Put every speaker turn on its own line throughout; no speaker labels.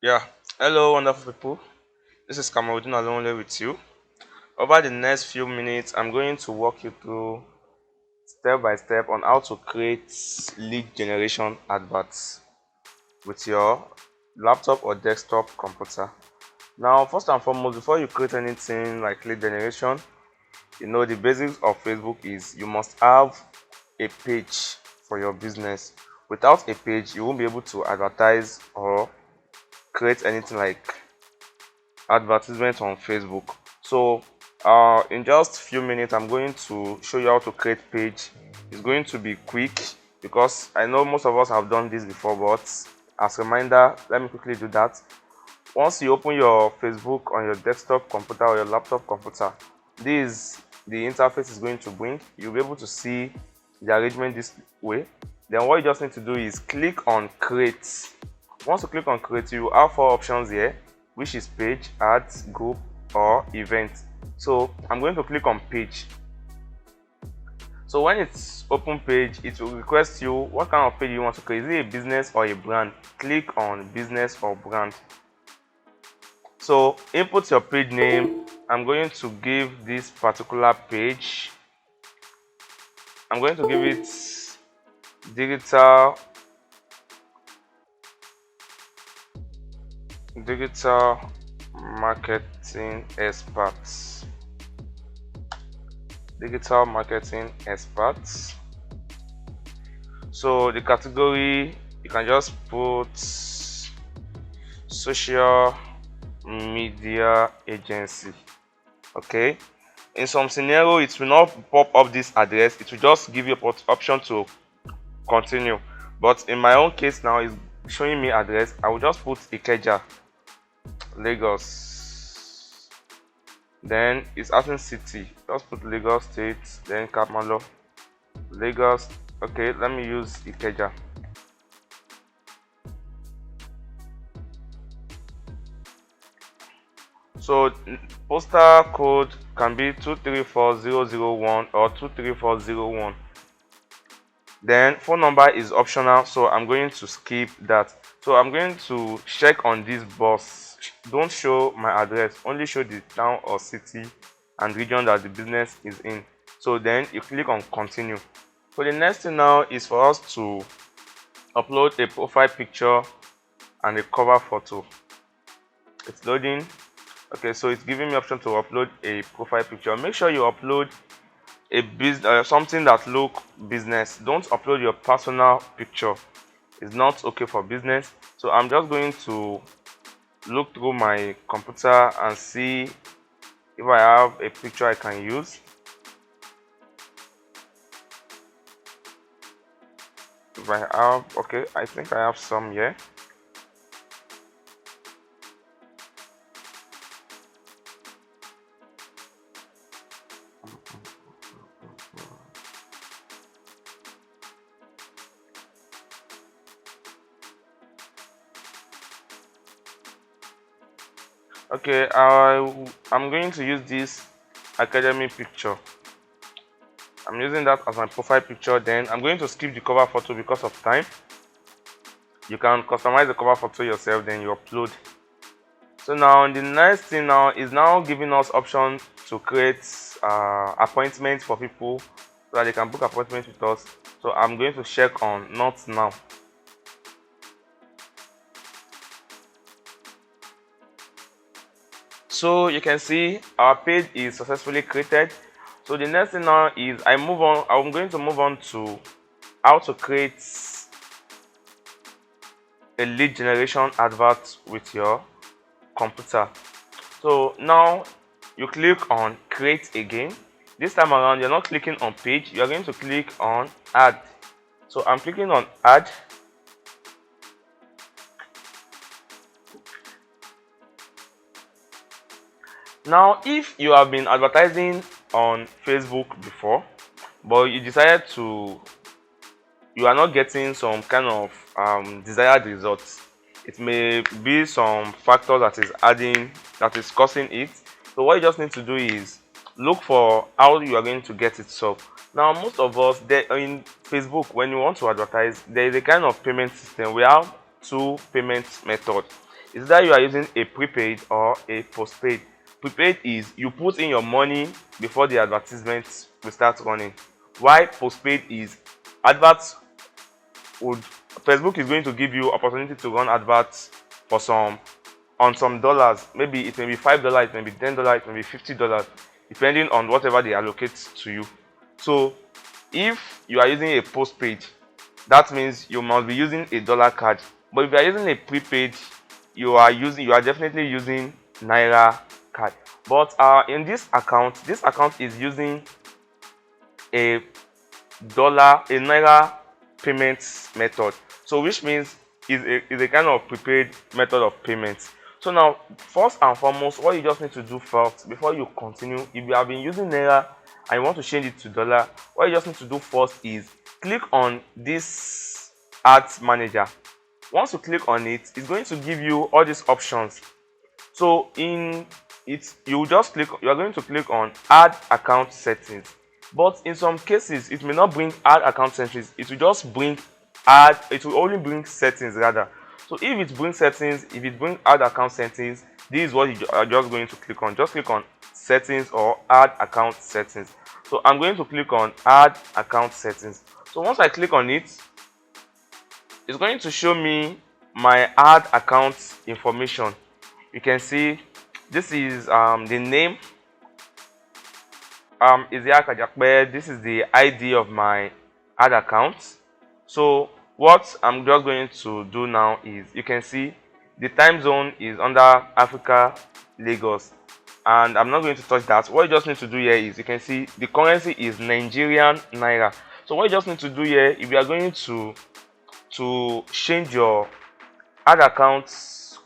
Yeah, hello, wonderful people. This is Kamarudin Alonle with you. Over the next few minutes, I'm going to walk you through step by step on how to create lead generation adverts with your laptop or desktop computer. Now, first and foremost, before you create anything like lead generation, the basics of Facebook is you must have a page for your business. Without a page, you won't be able to advertise or create anything like advertisement on Facebook. So in just few minutes I'm going to show you how to create page. It's going to be quick because I know most of us have done this before, but as a reminder, let me quickly do that. Once you open your Facebook on your desktop computer or your laptop computer, this the interface is going to bring. You'll be able to see the arrangement this way. Then what you just need to do is click on create. Once you click on create, you have four options here, which is page, ads, group, or event. So I'm going to click on page. So when it's open page, it will request you what kind of page you want to create. Is it a business or a brand? Click on business or brand. So input your page name. I'm going to give this particular page, I'm going to give it digital digital marketing experts. Digital marketing experts. So the category, you can just put social media agency. Okay, in some scenario it will not pop up this address, it will just give you an option to continue, but in my own case now it's showing me address. I will just put Ikeja, Lagos. Then it's asking city, just put Lagos state, then Kapmalo, Lagos. Okay, let me use Ikeja. So postal code can be 234001 or 23401. Then phone number is optional, so I'm going to skip that. So I'm going to check on this box. Don't show my address, only show the town or city and region that the business is in. So then you click on continue. So the next thing now is for us to upload a profile picture and a cover photo. It's loading. Okay, so it's giving me option to upload a profile picture. Make sure you upload a business, something that look business. Don't upload your personal picture, it's not okay for business. So I'm just going to look through my computer and see if I have a picture I can use. If I have, okay, I think I have some here. Okay, I'm going to use this academy picture. I'm using that as my profile picture. Then I'm going to skip the cover photo because of time. You can customize the cover photo yourself, then you upload. So now the next thing now is now giving us option to create appointments for people so that they can book appointments with us. So I'm going to check on not now. So you can see our page is successfully created. So the next thing now is I'm going to move on to how to create a lead generation advert with your computer. So now you click on create again. This time around you're not clicking on page, you are going to click on add. So I'm clicking on add. Now if you have been advertising on Facebook before but you are not getting some kind of desired results, it may be some factor that is causing it. So what you just need to do is look for how you are going to get it solved. Now most of us in Facebook, when you want to advertise, there is a kind of payment system. We have two payment methods. is that you are using a prepaid or a postpaid. Prepaid is you put in your money before the advertisements will start running, while postpaid is adverts would Facebook is going to give you opportunity to run adverts for some on some dollars. Maybe it may be $5, it may be $10, it may be $50, depending on whatever they allocate to you. So if you are using a postpaid, that means you must be using a dollar card. But if you are using a prepaid, you are definitely using Naira card. But in this account is using a a Naira payment method. So which means is a kind of prepaid method of payment. So now, first and foremost, what you just need to do first before you continue, if you have been using Naira and you want to change it to dollar, what you just need to do first is click on this ads manager. Once you click on it, it's going to give you all these options. So in it, you are going to click on add account settings. But in some cases, it may not bring add account settings, it will just bring it will only bring settings rather. So if it brings settings, if it brings add account settings, this is what you are just going to click on. Just click on settings or add account settings. So I'm going to click on add account settings. So once I click on it, it's going to show me my add account information. You can see this is the name, Isiaq Ajakpe. This is the ID of my add account. So what I'm just going to do now is, you can see the time zone is under Africa, Lagos, and I'm not going to touch that. What you just need to do here is, you can see the currency is Nigerian Naira. So what you just need to do here, if you are going to change your add account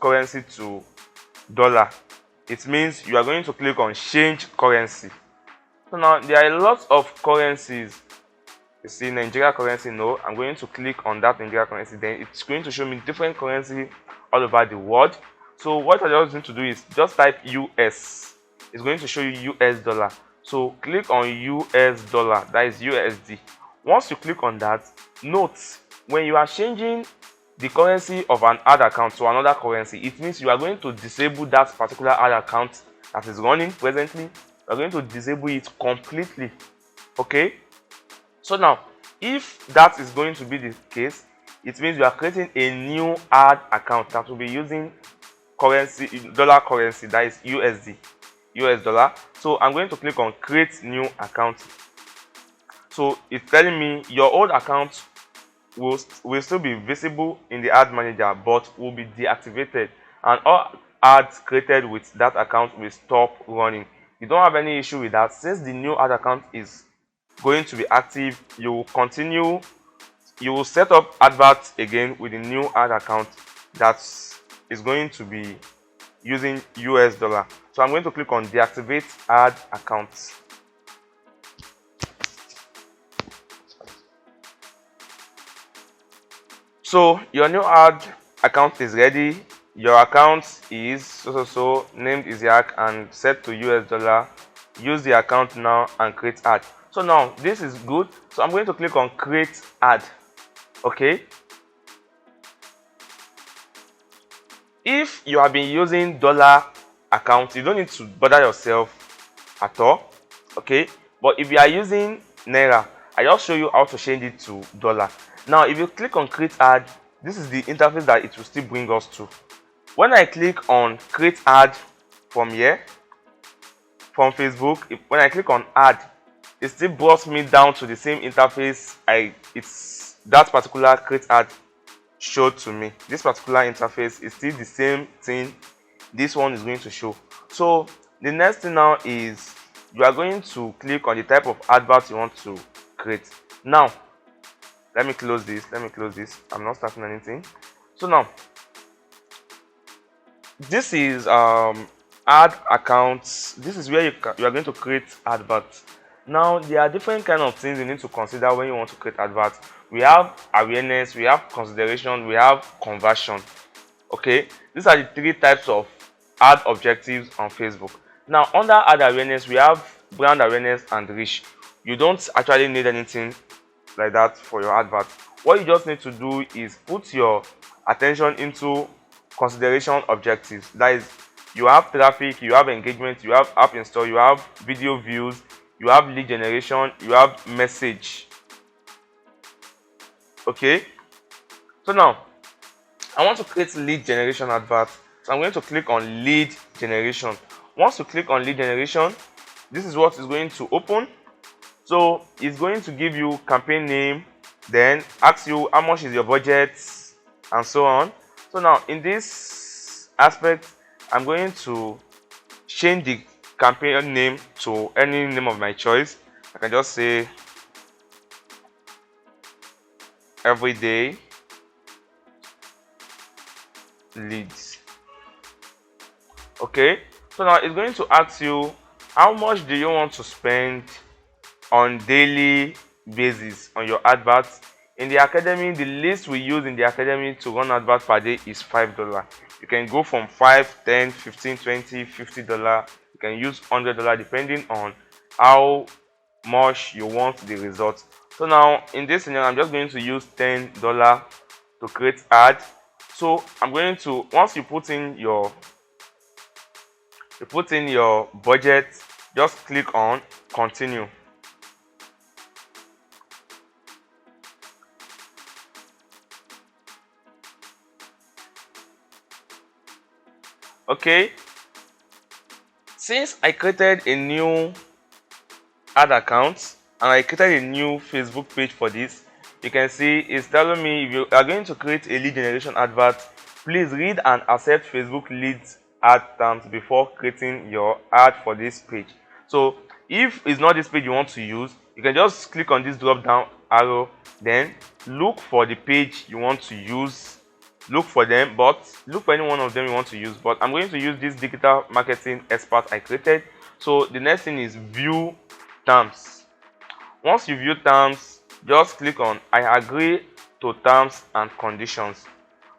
currency to dollar, it means you are going to click on change currency. So now there are a lot of currencies. You see Nigeria currency, no, I'm going to click on that Nigeria currency, then it's going to show me different currency all over the world. So what I just need to do is just type US. It's going to show you US dollar. So click on US dollar, that is USD. Once you click on that, note when you are changing the currency of an add account to another currency, it means you are going to disable that particular add account that is running presently. You are going to disable it completely. Okay, so now if that is going to be the case, it means you are creating a new add account that will be using currency, dollar currency, that is USD, US dollar. So I'm going to click on create new account. So it's telling me your old account will still be visible in the ad manager, but will be deactivated, and all ads created with that account will stop running. You don't have any issue with that. Since the new ad account is going to be active, you will continue, you will set up adverts again with the new ad account that is going to be using US dollar. So I'm going to click on deactivate ad accounts. So your new ad account is ready. Your account is so named Isiaq and set to US dollar. Use the account now and create ad. So now this is good. So I'm going to click on create ad. Okay. If you have been using dollar account, you don't need to bother yourself at all. Okay. But if you are using Naira, I just show you how to change it to dollar. Now if you click on create ad, this is the interface that it will still bring us to. When I click on create ad from here, from Facebook, when I click on add, it still brought me down to the same interface it's that particular create ad showed to me. This particular interface is still the same thing this one is going to show. So the next thing now is you are going to click on the type of advert you want to create. Now let me close this. I'm not starting anything. So now this is ad accounts. This is where you are going to create adverts. Now there are different kind of things you need to consider when you want to create adverts. We have awareness, we have consideration, we have conversion. Okay, these are the three types of ad objectives on Facebook. Now under ad awareness, we have brand awareness and reach. You don't actually need anything like that for your advert. What you just need to do is put your attention into consideration objectives. That is, you have traffic, you have engagement, you have app install, you have video views, you have lead generation, you have message. Okay, so now I want to create lead generation advert. So I'm going to click on lead generation. Once you click on lead generation, this is what is going to open. So it's going to give you campaign name, then ask you how much is your budget, and so on. So now in this aspect, I'm going to change the campaign name to any name of my choice. I can just say everyday leads. Okay, so now it's going to ask you how much do you want to spend on daily basis on your adverts. In the academy, the least we use in the academy to run advert per day is $5. You can go from 5, 10, 15, 20, $50. You can use $100 depending on how much you want the result. So now in this scenario, I'm just going to use $10 to create ad. So I'm going to, once you put in your budget, just click on continue. Okay, since I created a new ad account and I created a new Facebook page for this, you can see it's telling me if you are going to create a lead generation advert, please read and accept Facebook leads ad terms before creating your ad for this page. So if it's not this page you want to use, you can just click on this drop down arrow, then look for the page you want to use. Look for them, but look for any one of them you want to use. But I'm going to use this digital marketing expert I created. So the next thing is view terms. Once you view terms, just click on I agree to terms and conditions.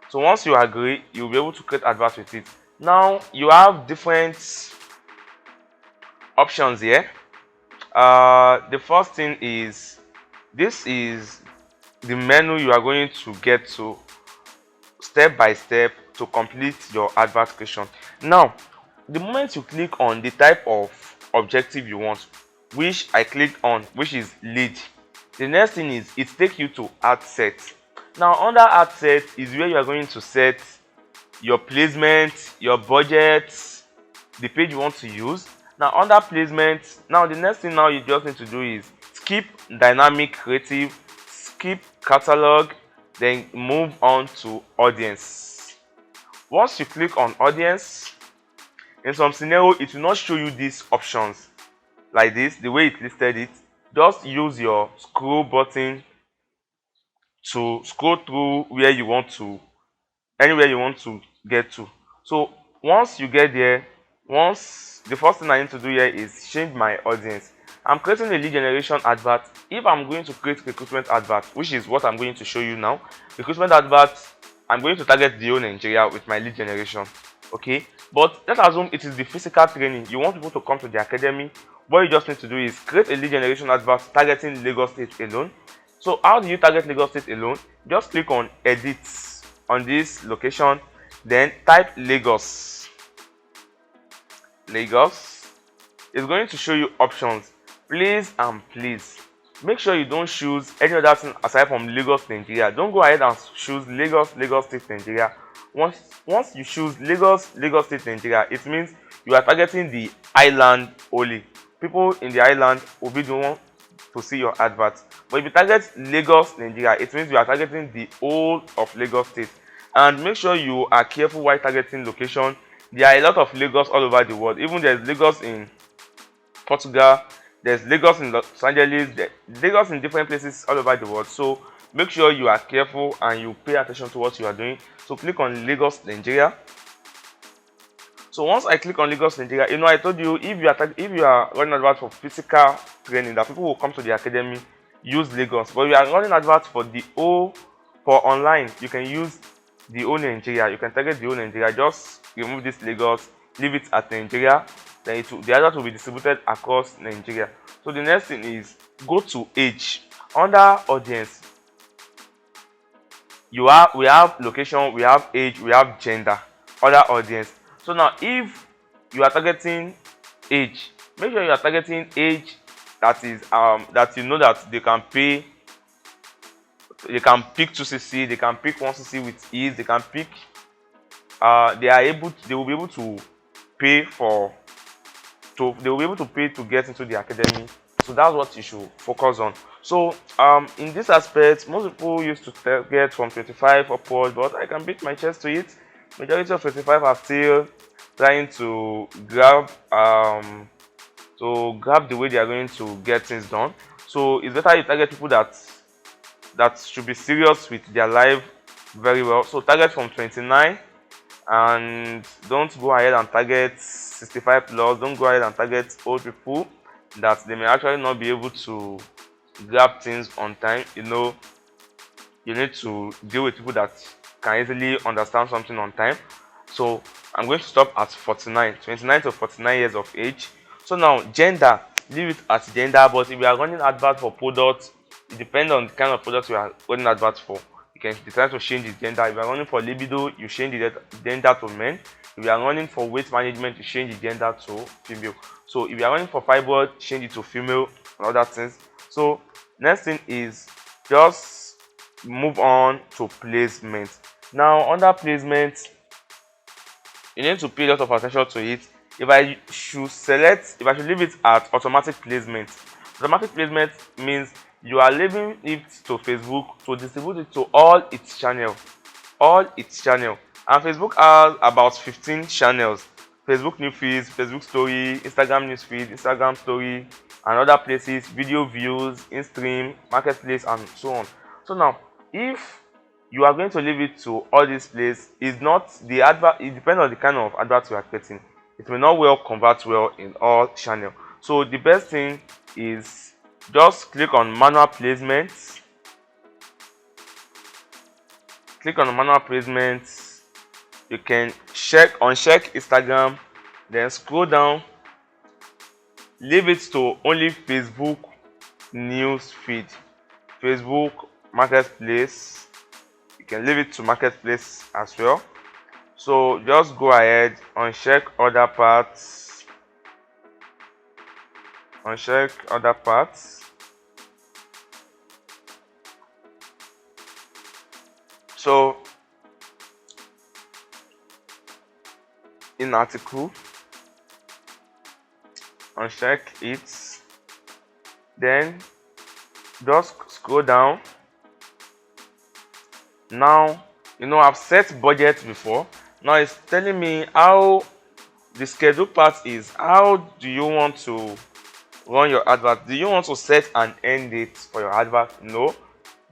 So once you agree, you'll be able to create adverts with it. Now you have different options here. The first thing is, this is the menu you are going to get to step by step to complete your advert creation. Now the moment you click on the type of objective you want, which I clicked on, which is lead, the next thing is it takes you to ad set. Now under ad set is where you are going to set your placement, your budget, the page you want to use. Now under placement, now the next thing now you just need to do is skip dynamic creative, skip catalog, then move on to audience. Once you click on audience, in some scenario it will not show you these options like this, the way it listed it. Just use your scroll button to scroll through where you want to, anywhere you want to get to. So once you get there, the first thing I need to do here is change my audience. I'm creating a lead generation advert. If I'm going to create recruitment advert, which is what I'm going to show you now, recruitment advert, I'm going to target the whole Nigeria with my lead generation. Okay, but let's assume it is the physical training. You want people to come to the academy. What you just need to do is create a lead generation advert targeting Lagos State alone. So how do you target Lagos State alone? Just click on edit on this location, then type Lagos. It's going to show you options. Please and please make sure you don't choose any other thing aside from Lagos Nigeria. Don't go ahead and choose Lagos State Nigeria. Once you choose Lagos State Nigeria, it means you are targeting the island only. People in the island will be the one to see your advert. But if you target Lagos Nigeria, it means you are targeting the whole of Lagos State. And make sure you are careful while targeting location. There are a lot of Lagos all over the world. Even there's Lagos in Portugal, there's Lagos in Los Angeles, there's Lagos in different places all over the world. So make sure you are careful and you pay attention to what you are doing. So click on Lagos Nigeria. So once I click on Lagos Nigeria, you know I told you if you are running advert for physical training, that people will come to the academy, use Lagos. But if you are running advert for online, you can use the whole Nigeria. You can target the whole Nigeria. Just remove this Lagos, leave it at Nigeria. Then the advert will be distributed across Nigeria. So the next thing is go to age. Under audience, we have location, we have age, we have gender. other audience. So now if you are targeting age, make sure you are targeting age that is that you know that they can pay, they can pick 2cc, they can pick 1cc with ease, they can pick they will be able to pay for they will be able to pay to get into the academy. So that's what you should focus on. So in this aspect, most people used to get from 25 upward, but I can beat my chest to it. Majority of 25 are still trying to grab the way they are going to get things done. So it's better you target people that should be serious with their life very well. So target from 29, and don't go ahead and target 65 plus. Don't go ahead and target old people that they may actually not be able to grab things on time. You know, you need to deal with people that can easily understand something on time. So I'm going to stop at 49, 29 to 49 years of age. So now gender, leave it at gender, but if you are running advert for products, it depends on the kind of products you are running advert for. You can decide to change the gender. If you are running for libido, you change the gender to men. If you are running for weight management, you change the gender to female. So if you are running for fibroid, change it to female and other things. So next thing is just move on to placement. Now under placement, you need to pay a lot of attention to it. If I should leave it at automatic placement. Automatic placement means you are leaving it to Facebook to distribute it to all its channel. And Facebook has about 15 channels: Facebook news feeds, Facebook story, Instagram news feed, Instagram story, and other places, video views, in-stream, marketplace, and so on. So now if you are going to leave it to all these places, is not the advert, it depends on the kind of advert you are getting. It may not convert well in all channels. So the best thing is just click on manual placement. Click on manual placement. You can uncheck Instagram, then scroll down, leave it to only Facebook news feed, Facebook marketplace. You can leave it to marketplace as well. So just go ahead, uncheck other parts. So in article, uncheck it, then just scroll down. Now I've set budget before. Now it's telling me how the schedule part is. How do you want to run your advert? Do you want to set an end date for your advert? No,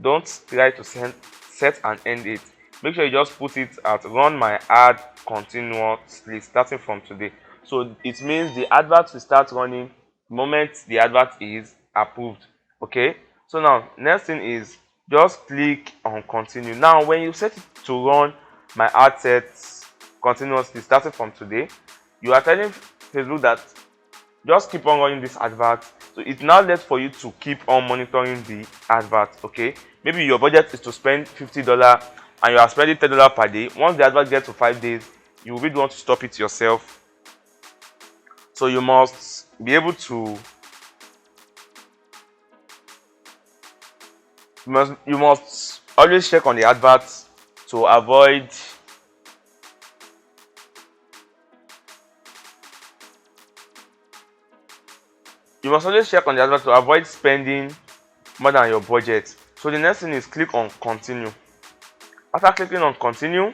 don't try to set an end date. Make sure you just put it at run my ad continuously starting from today. So it means the advert will start running the moment the advert is approved. Okay, so now next thing is just click on continue. Now when you set it to run my ad sets continuously starting from today, you are telling Facebook that just keep on running this advert. So it's now left for you to keep on monitoring the advert. Okay, maybe your budget is to spend $50 and you are spending $10 per day. Once the advert gets to 5 days, you really want to stop it yourself. So you must be able to you must always check on the adverts to avoid spending more than your budget. So the next thing is click on continue. After clicking on continue,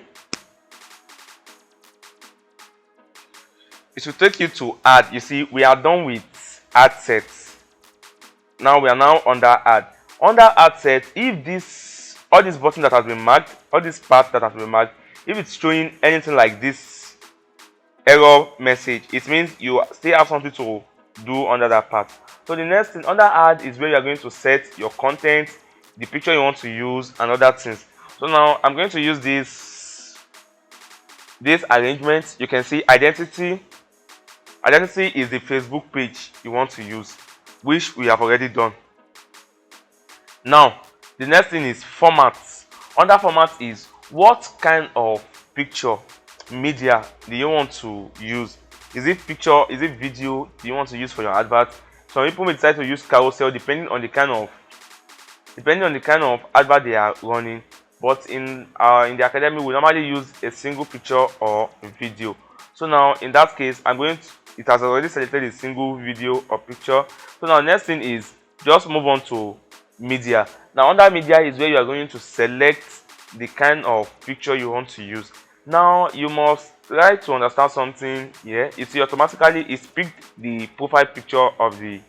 it will take you to ad. You see, we are done with ad sets. Now we are now under ad. Under ad set, if all this button that has been marked, all this part that has been marked, if it's showing anything like this error message, it means you still have something to do under that part. So the next thing under ad is where you are going to set your content, the picture you want to use, and other things. So now I'm going to use this arrangement. You can see identity. Identity is the Facebook page you want to use, which we have already done. Now the next thing is format. Under format is what kind of picture media do you want to use? Is it picture, is it video do you want to use for your advert? Some people may decide to use carousel depending on the kind of advert they are running. But in the academy, we normally use a single picture or video. So now in that case, it has already selected a single video or picture. So now next thing is just move on to media. Now under media is where you are going to select the kind of picture you want to use. Now you must try to understand something here. It picked the profile picture of the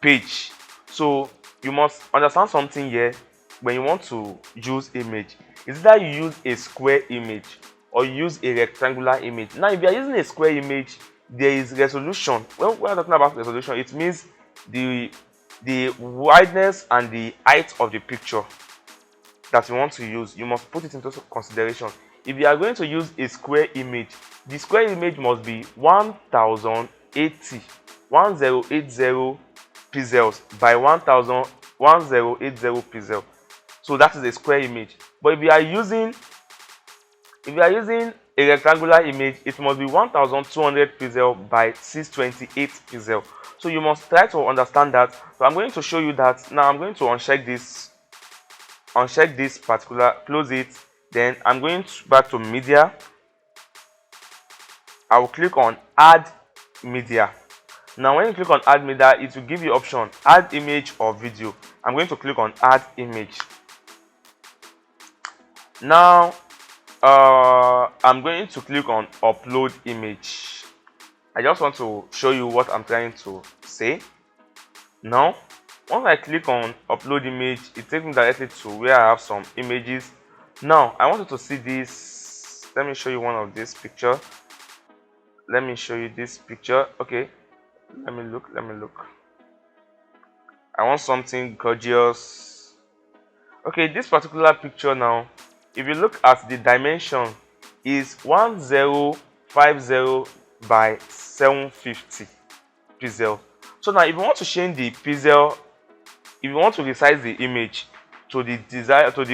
page. So you must understand something here. When you want to use image, is that you use a square image or use a rectangular image. Now if you are using a square image, there is resolution. When we are talking about resolution, it means the wideness and the height of the picture that you want to use. You must put it into consideration. If you are going to use a square image, the square image must be 1080 pixels by 1080 pixels. So that is a square image. But if you are using a rectangular image, it must be 1200 pixels by 628 pixels. So you must try to understand that. So I'm going to show you that. Now I'm going to uncheck this particular, close it. Then I'm going back to media. I will click on add media. Now when you click on add media, it will give you option add image or video. I'm going to click on add image. Now I'm going to click on upload image. I just want to show you what I'm trying to say. Now once I click on upload image, it takes me directly to where I have some images. Now I wanted to see this. Let me show you one of this picture. Let me show you this picture. Okay, let me look. I want something gorgeous. Okay, this particular picture now, if you look at the dimension, is 1050 by 750 pixel. So now if you want to change the pixel, if you want to resize the image to the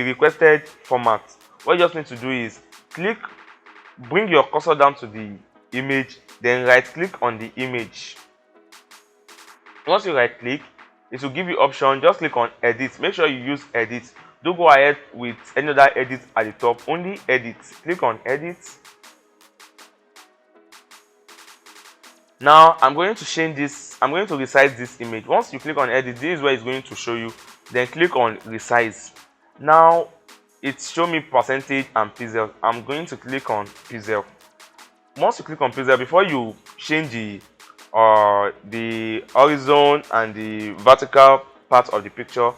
requested format, what you just need to do is bring your cursor down to the image, then right click on the image. Once you right click, it will give you option. Just click on edit. Make sure you use edit. Don't go ahead with any other edit at the top, only edit. Click on edit. Now I'm going to change this. I'm going to resize this image. Once you click on edit, this is where it's going to show you. Then click on resize. Now it's show me percentage and pixel. I'm going to click on pixel. Once you click on pixel, before you change the horizon and the vertical part of the picture,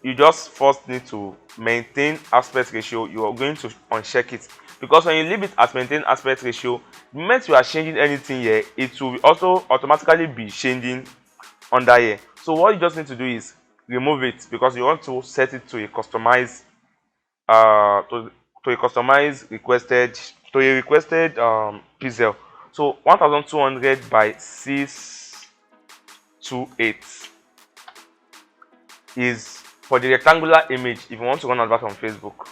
you just first need to maintain aspect ratio. You are going to uncheck it, because when you leave it as maintain aspect ratio, the moment you are changing anything here, it will also automatically be changing under here. So what you just need to do is remove it, because you want to set it to a customized requested pixel. So 1200 by 628 is for the rectangular image if you want to run advert on Facebook,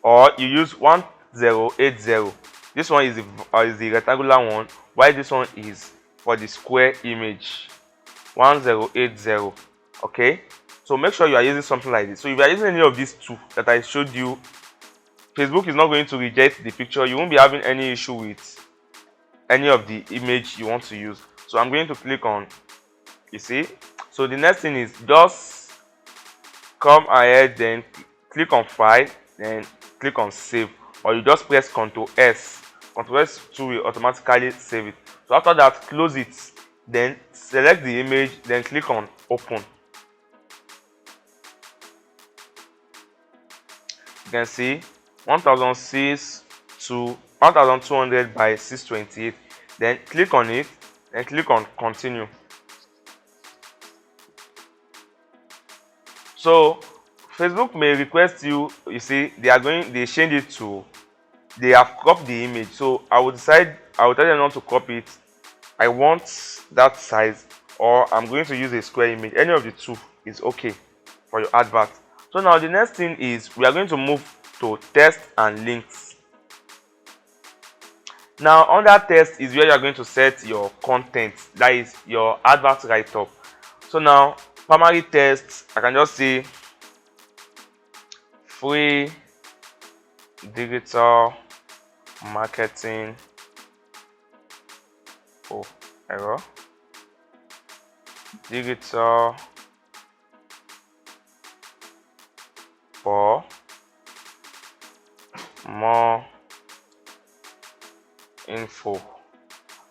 or you use 1080. This one is the rectangular one, while this one is for the square image, 1080. Okay, so make sure you are using something like this. So if you are using any of these two that I showed you, Facebook is not going to reject the picture. You won't be having any issue with any of the image you want to use. So I'm going to click on, you see. So the next thing is just come ahead, then click on file, then click on save, or you just press Ctrl S. Ctrl S2 will automatically save it. So after that, close it, then select the image, then click on open. You can see 1006 to 1200 by 628. Then click on it, then click on continue. So Facebook may request you, you see, they change it to, they have cropped the image. So I will tell them not to copy it. I want that size, or I'm going to use a square image. Any of the two is okay for your advert. So now the next thing is we are going to move to text and links. Now under text is where you are going to set your content, that is your advert write-up. So now primary text, I can just say free digital marketing error digital for more info.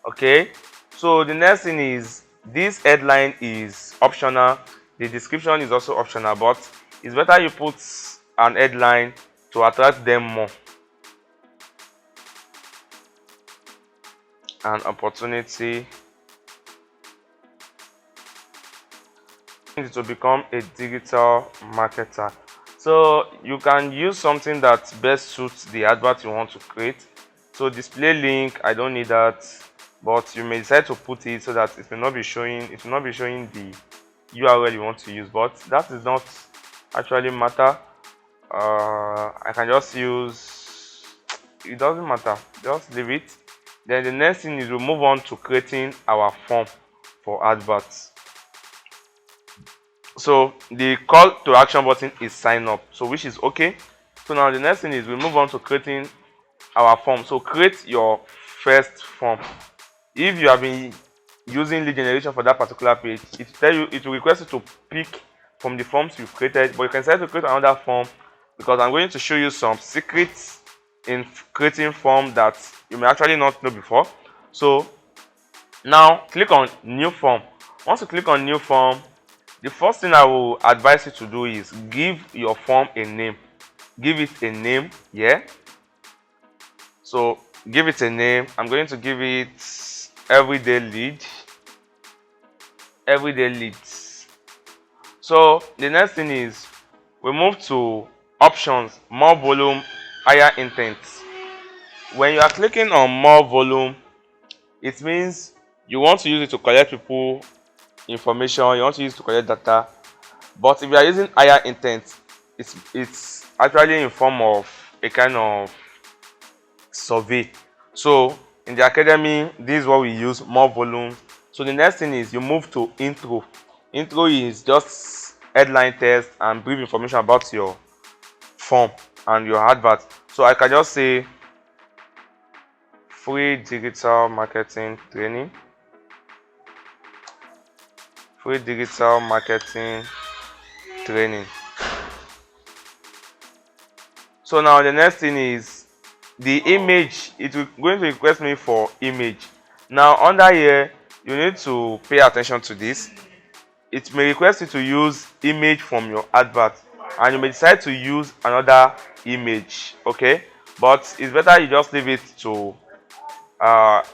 Okay, so the next thing is this headline is optional, the description is also optional, but it's better you put an headline to attract them more. An opportunity to become a digital marketer. So you can use something that best suits the advert you want to create. So display link, I don't need that, but you may decide to put it so that it will not be showing the URL you want to use, but that does not actually matter. I can just use, it doesn't matter, just leave it. Then the next thing is we move on to creating our form for adverts. So the call to action button is sign up, so which is okay. So now the next thing is we move on to creating our form. So create your first form. If you have been using lead generation for that particular page, it will request you to pick from the forms you've created, but you can decide to create another form, because I'm going to show you some secrets in creating form that you may actually not know before. So now click on new form. Once you click on new form, the first thing I will advise you to do is give your form a name. Give it a name. Yeah, so give it a name. I'm going to give it everyday lead. Everyday leads. So the next thing is we move to options, more volume, higher intent. When you are clicking on more volume, it means you want to use it to collect people information, you want to use it to collect data. But if you are using higher intent, it's actually in form of a kind of survey. So in the academy, this is what we use, more volume. So the next thing is you move to intro. Intro is just headline text and brief information about your form and your advert. So I can just say free digital marketing training. Free digital marketing training. So now the next thing is the image. It will going to request me for image. Now under here, you need to pay attention to this. It may request you to use image from your advert, and you may decide to use another image. Okay, but it's better you just leave it to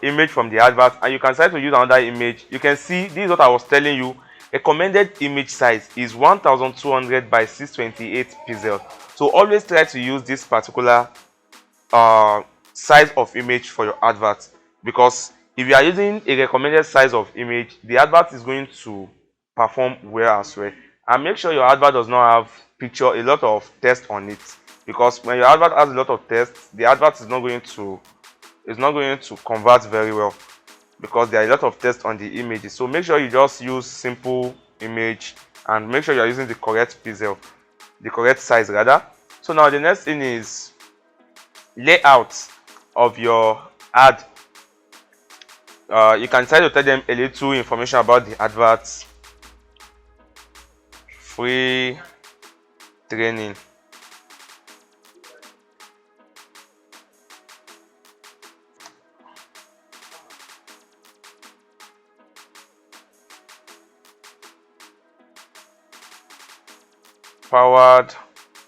image from the advert, and you can decide to use another image. You can see this is what I was telling you. Recommended image size is 1200 by 628 pixels. So always try to use this particular size of image for your advert, because if you are using a recommended size of image, the advert is going to perform well as well. And make sure your advert does not have a lot of text on it, because when your advert has a lot of text, the advert is not going to convert very well, because there are a lot of text on the images. So make sure you just use simple image, and make sure you are using the correct pixel, the correct size rather. So now the next thing is layout of your ad. You can try to tell them a little information about the adverts. Free training. Powered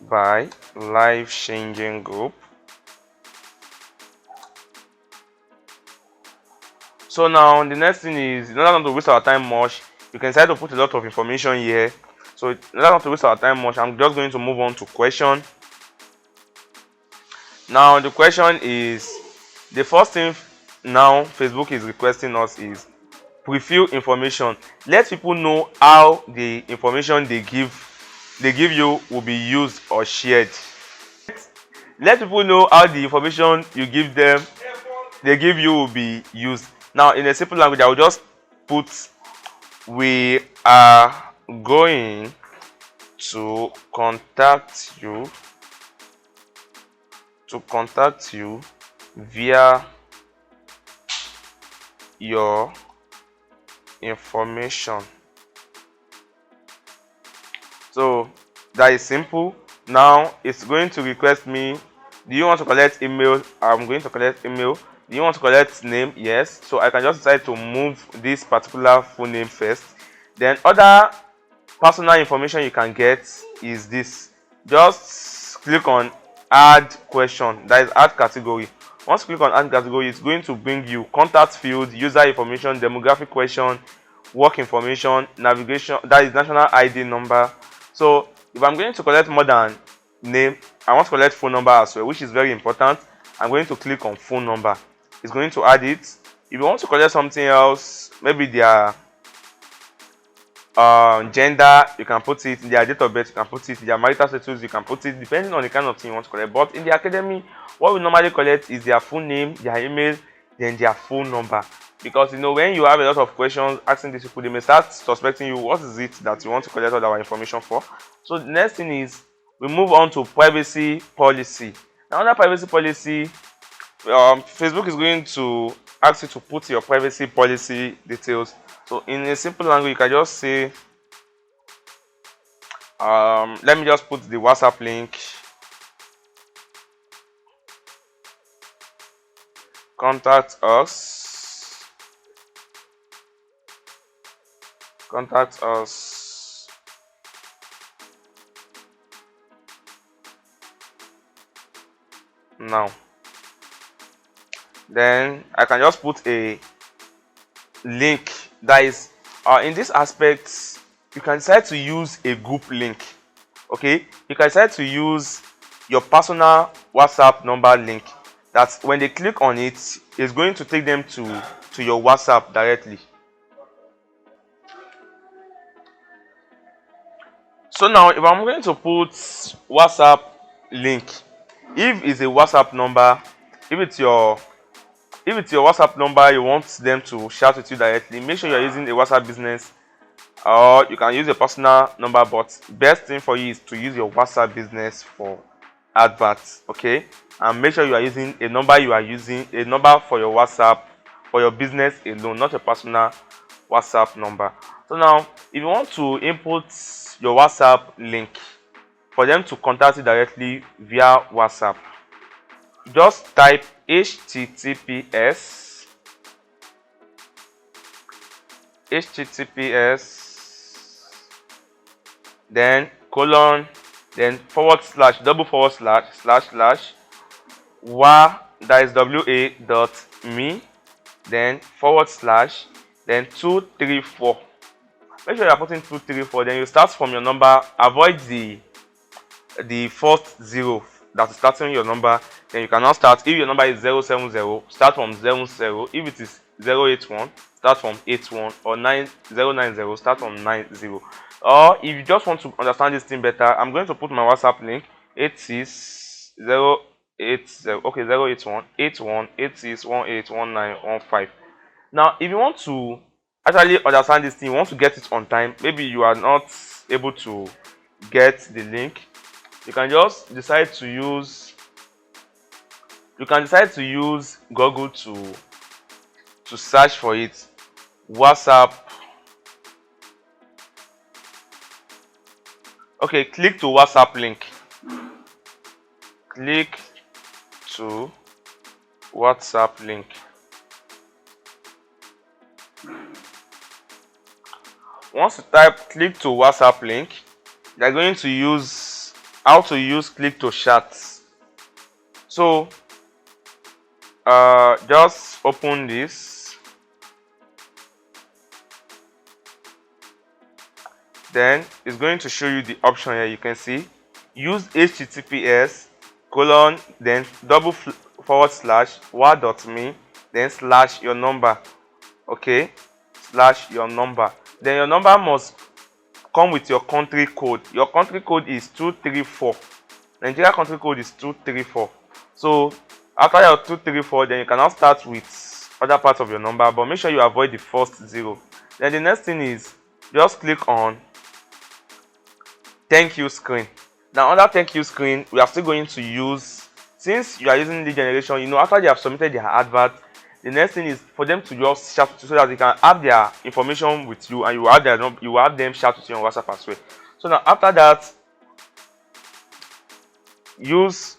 by life-changing group. So now the next thing is, in order not to waste our time much, you can decide to put a lot of information here. So in order not to waste our time much, I'm just going to move on to question. Now the question is, the first thing now Facebook is requesting us is preview information. Let people know how the information they give you will be used or shared. Let people know how the information you give them, they give you, will be used. Now, in a simple language, I will just put, we are going to contact you via your information. So that is simple. Now it's going to request me, do you want to collect email? I'm going to collect email. Do you want to collect name? Yes. So I can just decide to move this particular full name first. Then other personal information you can get is this. Just click on add question, that is add category. Once you click on add category, it's going to bring you contact field, user information, demographic question, work information, navigation, that is national ID number. So if I'm going to collect more than name, I want to collect phone number as well, which is very important. I'm going to click on phone number. It's going to add it. If you want to collect something else, maybe their gender, you can put it. Their date of birth, you can put it. Their marital status, you can put it, depending on the kind of thing you want to collect. But in the academy, what we normally collect is their full name, their email, then their phone number. Because when you have a lot of questions asking these people, they may start suspecting you. What is it that you want to collect all our information for? So the next thing is we move on to privacy policy. Now, under privacy policy, Facebook is going to ask you to put your privacy policy details. So in a simple language, you can just say, let me just put the WhatsApp link. Contact us. Now. Then I can just put a link that is in this aspect. You can decide to use a group link. Okay, you can decide to use your personal WhatsApp number link. That when they click on it, it's going to take them to your WhatsApp directly. So now, if I'm going to put WhatsApp link, if it's a WhatsApp number, if it's your WhatsApp number, you want them to chat with you directly, make sure you're using a WhatsApp business, or you can use a personal number, but best thing for you is to use your WhatsApp business for adverts. Okay, and make sure you are using a number for your WhatsApp, for your business alone, not your personal WhatsApp number. So now, if you want to input your WhatsApp link for them to contact you directly via WhatsApp, just type https then colon, then / wa, that is wa.me, then / then 234. Make sure you are putting 234. Then you start from your number. Avoid the first zero that is starting your number. Then you can now start. If your number is 070, start from 00. If it is 081, start from 81, or 090, start from 90. Or if you just want to understand this thing better, I'm going to put my WhatsApp link 08186181815. Now, if you want to actually understand this thing, you want to get it on time, maybe you are not able to get the link, you can just decide to use Google to search for it. WhatsApp. Okay, click to WhatsApp link. Click to WhatsApp link. Once you type click to WhatsApp link, they're going to use how to use click to chat. So just open this, then it's going to show you the option here. You can see use https then /wa.me, then / your number. Okay, / your number. Then your number must come with your country code. Your country code is 234. Nigeria country code is 234. So after your 234, then you can now start with other parts of your number, but make sure you avoid the first 0. Then the next thing is just click on thank you screen. Now under thank you screen, we are still going to use, since you are using lead generation, after they have submitted their advert, the next thing is for them to just chat so that they can have their information with you, and you will have them chat with you on WhatsApp as well. So now after that, use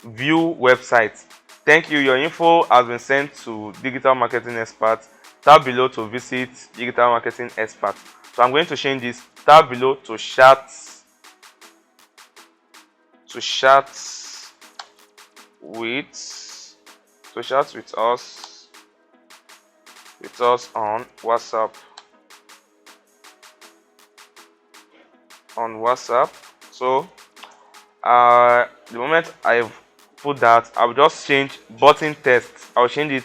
view website. Thank you, your info has been sent to digital marketing expert. Tap below to visit digital marketing expert. So I'm going to change this. Tap below to chat with us on WhatsApp. So the moment I've put that, I'll just change button text. I'll change it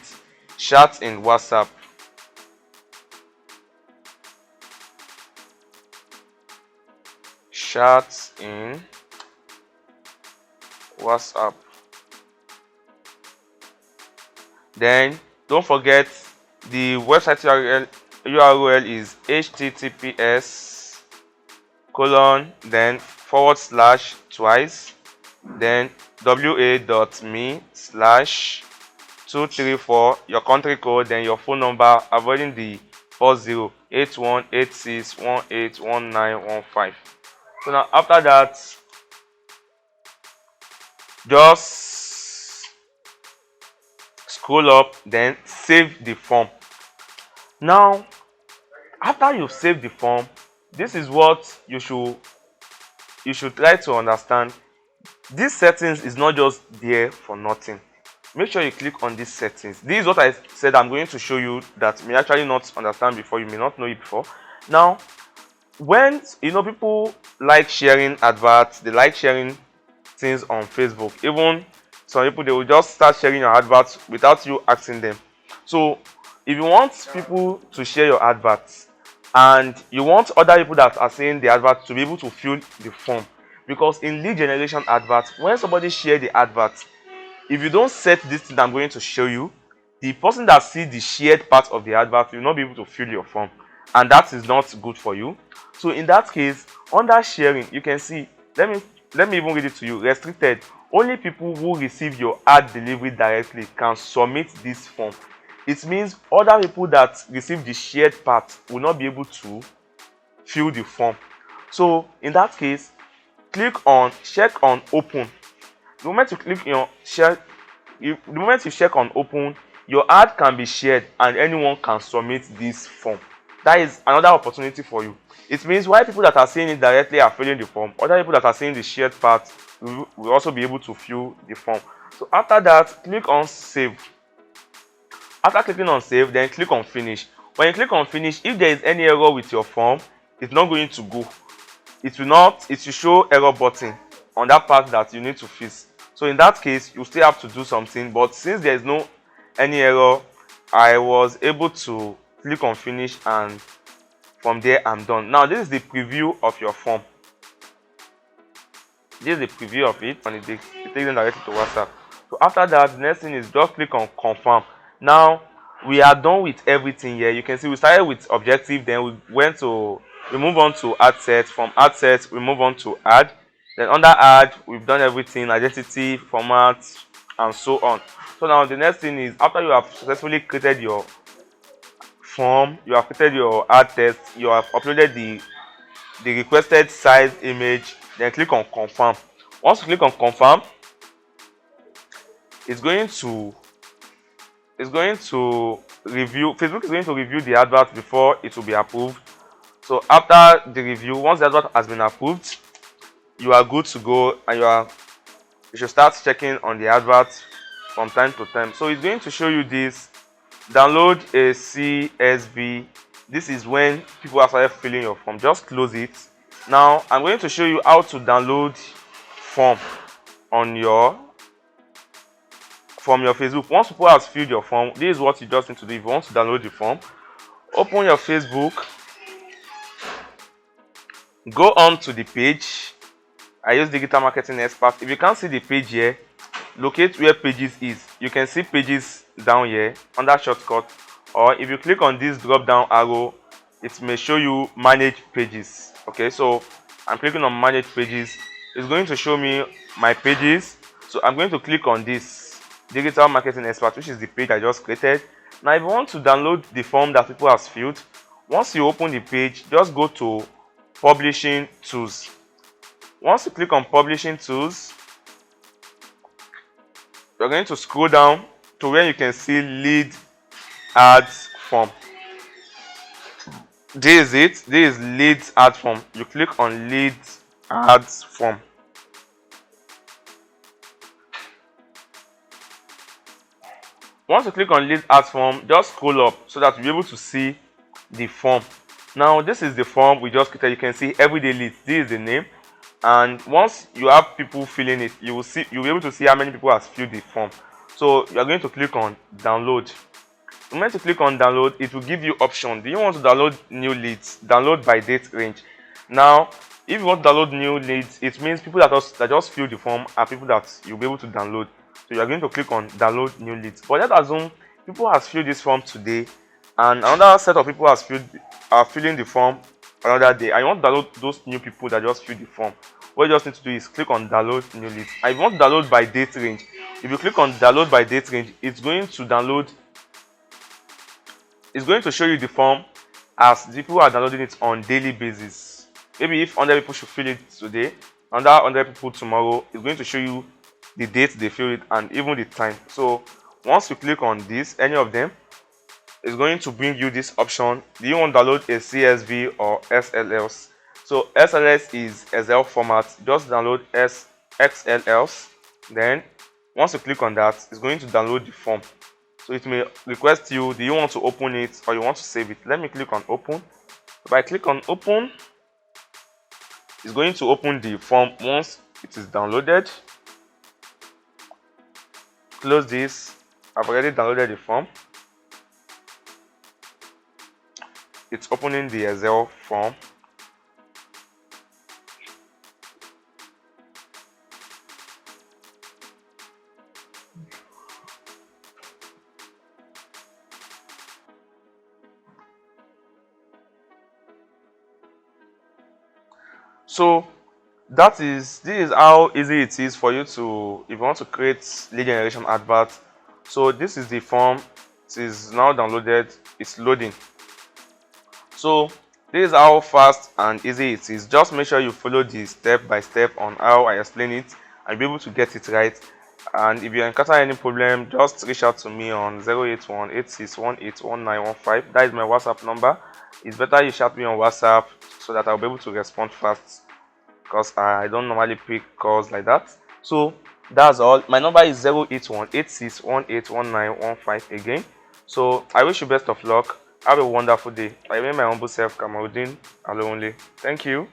chat in WhatsApp. Chat in WhatsApp. Then don't forget the website URL is https:// then wa.me/234, your country code, then your phone number, avoiding the 408186181915. So now after that, just scroll up, then save the form. Now after you've saved the form, this is what you should try to understand. This settings is not just there for nothing. Make sure you click on these settings. This is what I said I'm going to show you that may actually not understand before, you may not know it before. Now when people like sharing adverts, they like sharing things on Facebook. Even some people, they will just start sharing your adverts without you asking them. So if you want people to share your adverts, and you want other people that are seeing the advert to be able to fill the form, because in lead generation adverts, when somebody shares the advert, if you don't set this thing I'm going to show you, the person that sees the shared part of the advert will not be able to fill your form, and that is not good for you. So in that case, under sharing, you can see, let me even read it to you. Restricted: only people who receive your ad delivery directly can submit this form. It means other people that receive the shared part will not be able to fill the form. So in that case, check on open. The moment you click on share, the moment you check on open, your ad can be shared and anyone can submit this form. That is another opportunity for you. It means while people that are seeing it directly are filling the form, other people that are seeing the shared part will also be able to fill the form. So after that, click on save. After clicking on save, then click on finish. When you click on finish, if there is any error with your form, it's not going to go. It will show error button on that part that you need to fix. So in that case, you still have to do something, but since there is no any error, I was able to click on finish, and from there I'm done. Now this is the preview of your form. This is the preview of it, and it takes them directly to WhatsApp. So after that, the next thing is just click on confirm. Now we are done with everything here. You can see we started with objective, then we move on to ad set. From ad set, we move on to ad. Then under ad, we've done everything: identity, format, and so on. So now the next thing is, after you have successfully created your form, you have created your ad test, you have uploaded the requested size image, then click on confirm. Once you click on confirm, Facebook is going to review the advert before it will be approved. So after the review, once the advert has been approved, you are good to go, and you should start checking on the advert from time to time. So it's going to show you this: download a CSV. This is when people are started filling your form. Just close it. Now I'm going to show you how to download form from your Facebook. Once people have filled your form, this is what you just need to do. If you want to download the form, open your Facebook, go on to the page, I use Digital Marketing Expert. If you can't see the page here, locate where pages is. You can see pages down here under shortcut, or if you click on this drop down arrow, it may show you manage pages. Okay, so I'm clicking on manage pages. It's going to show me my pages. So I'm going to click on this Digital Marketing Expert, which is the page I just created. Now if you want to download the form that people have filled, once you open the page, just go to Publishing Tools. Once you click on Publishing Tools, you're going to scroll down to where you can see Lead Ads Form. This is it. This is Lead Ad Form. You click on Lead Ads Form. Once you click on Lead Ads Form, just scroll up so that you'll be able to see the form. Now this is the form we just created. You can see everyday leads. This is the name, and once you have people filling it, you'll be able to see how many people has filled the form. So you are going to click on download. The moment you click on download, it will give you option. Do you want to download new leads? Download by date range. Now if you want to download new leads, it means people that just fill the form are people that you'll be able to download. So you are going to click on download new leads. But let's assume people has filled this form today, and another set of people are filling the form another day. I want to download those new people that just filled the form. What you just need to do is click on download new leads. And if you want to download by date range, if you click on download by date range, it's going to download. It's going to show you the form as the people are downloading it on daily basis. Maybe if 100 people should fill it today, another 100 people tomorrow, it's going to show you the date they fill it and even the time. So once you click on this, any of them, it's going to bring you this option. Do you want to download a CSV or SLS? So SLS is Excel format. Just download XLS. Then once you click on that, it's going to download the form. So it may request you, do you want to open it or you want to save it? Let me click on open. If I click on open, it's going to open the form once it is downloaded. Close this. I've already downloaded the form. It's opening the Excel form. So this is how easy it is for you to, if you want to create lead generation advert. So this is the form. It is now downloaded. It's loading. So this is how fast and easy it is. Just make sure you follow the step by step on how I explain it and be able to get it right. And if you encounter any problem, just reach out to me on 081-8618-1915. That is my WhatsApp number. It's better you chat me on WhatsApp so that I'll be able to respond fast, because I don't normally pick calls like that. So that's all. My number is 081-8618-1915 again. So I wish you best of luck. Have a wonderful day. I remain my humble self, Kamarudin Alonle. Thank you.